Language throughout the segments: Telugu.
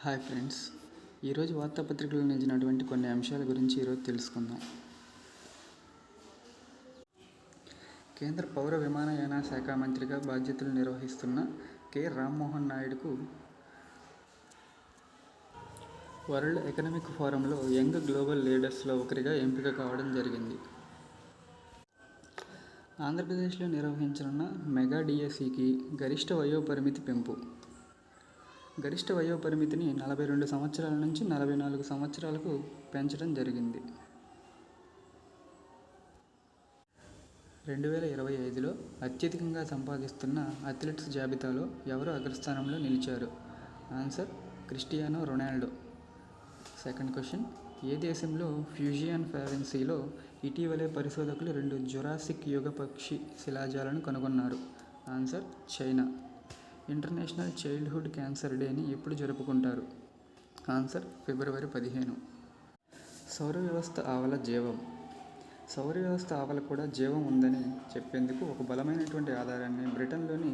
హాయ్ ఫ్రెండ్స్, ఈరోజు వార్తాపత్రికల్లో నిలిచినటువంటి కొన్ని అంశాల గురించి ఈరోజు తెలుసుకుందాం. కేంద్ర పౌర విమానయాన శాఖ మంత్రిగా బాధ్యతలు నిర్వహిస్తున్న కె. రామ్మోహన్ నాయుడుకు వరల్డ్ ఎకనామిక్ ఫోరంలో యంగ్ గ్లోబల్ లీడర్స్లో ఒకరిగా ఎంపిక కావడం జరిగింది. ఆంధ్రప్రదేశ్లో నిర్వహించనున్న మెగా డిఎస్సికి గరిష్ట వయోపరిమితి పెంపు. గరిష్ట వయోపరిమితిని 42 సంవత్సరాల నుంచి 44 సంవత్సరాలకు పెంచడం జరిగింది. 2025లో అత్యధికంగా సంపాదిస్తున్న అథ్లెట్స్ జాబితాలో ఎవరు అగ్రస్థానంలో నిలిచారు? Answer: Cristiano Ronaldo. Second question: ఏ దేశంలో ఫ్యూజియన్ ఫారెన్సీలో ఇటీవలే పరిశోధకులు 2 జురాసిక్ యుగ పక్షి శిలాజాలను కనుగొన్నారు? Answer: China. International childhood cancer డేని ఎప్పుడు జరుపుకుంటారు? ఆన్సర్: ఫిబ్రవరి 15. సౌర వ్యవస్థ ఆవల జీవం. సౌర వ్యవస్థ ఆవల కూడా జీవం ఉందని చెప్పేందుకు ఒక బలమైనటువంటి ఆధారాన్ని బ్రిటన్లోని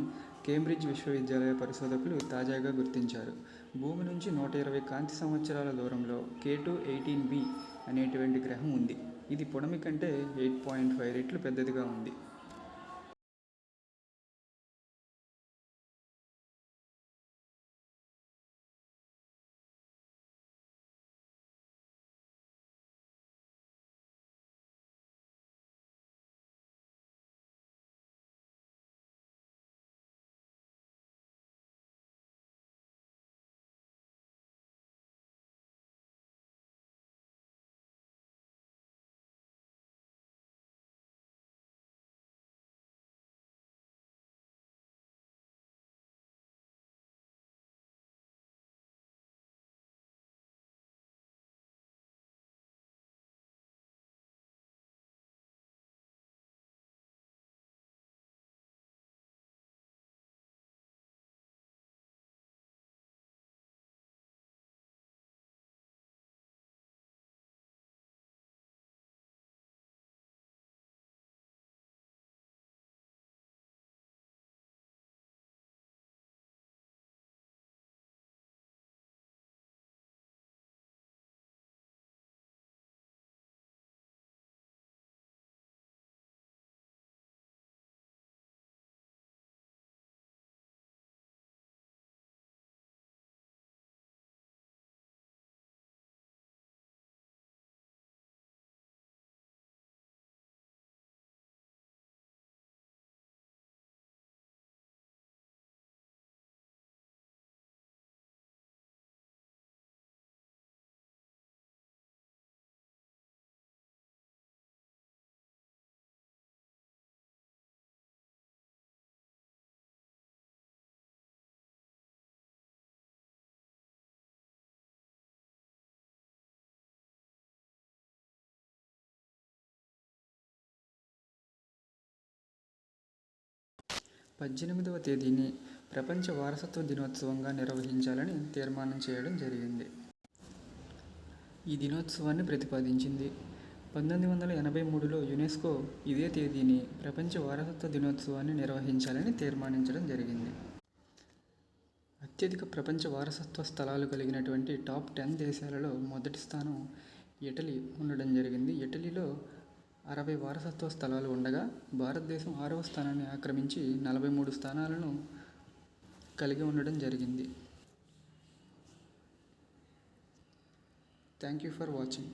కేంబ్రిడ్జ్ విశ్వవిద్యాలయ పరిశోధకులు తాజాగా గుర్తించారు. భూమి నుంచి 120 కాంతి సంవత్సరాల దూరంలో K2-18b అనేటువంటి గ్రహం ఉంది. ఇది పొడమి కంటే 8.5 రెట్లు పెద్దదిగా ఉంది. పద్దెనిమిదవ తేదీని ప్రపంచ వారసత్వ దినోత్సవంగా నిర్వహించాలని తీర్మానం చేయడం జరిగింది. ఈ దినోత్సవాన్ని ప్రతిపాదించింది 1983లో యునెస్కో ఇదే తేదీని ప్రపంచ వారసత్వ దినోత్సవాన్ని నిర్వహించాలని తీర్మానించడం జరిగింది. అత్యధిక ప్రపంచ వారసత్వ స్థలాలు కలిగినటువంటి టాప్ 10 దేశాలలో మొదటి స్థానం ఇటలీ ఉండడం జరిగింది. ఇటలీలో 60 వారసత్వ స్థలాలు ఉండగా భారతదేశం 6వ స్థానాన్ని ఆక్రమించి 43 స్థానాలను కలిగి ఉండడం జరిగింది. Thank you for watching.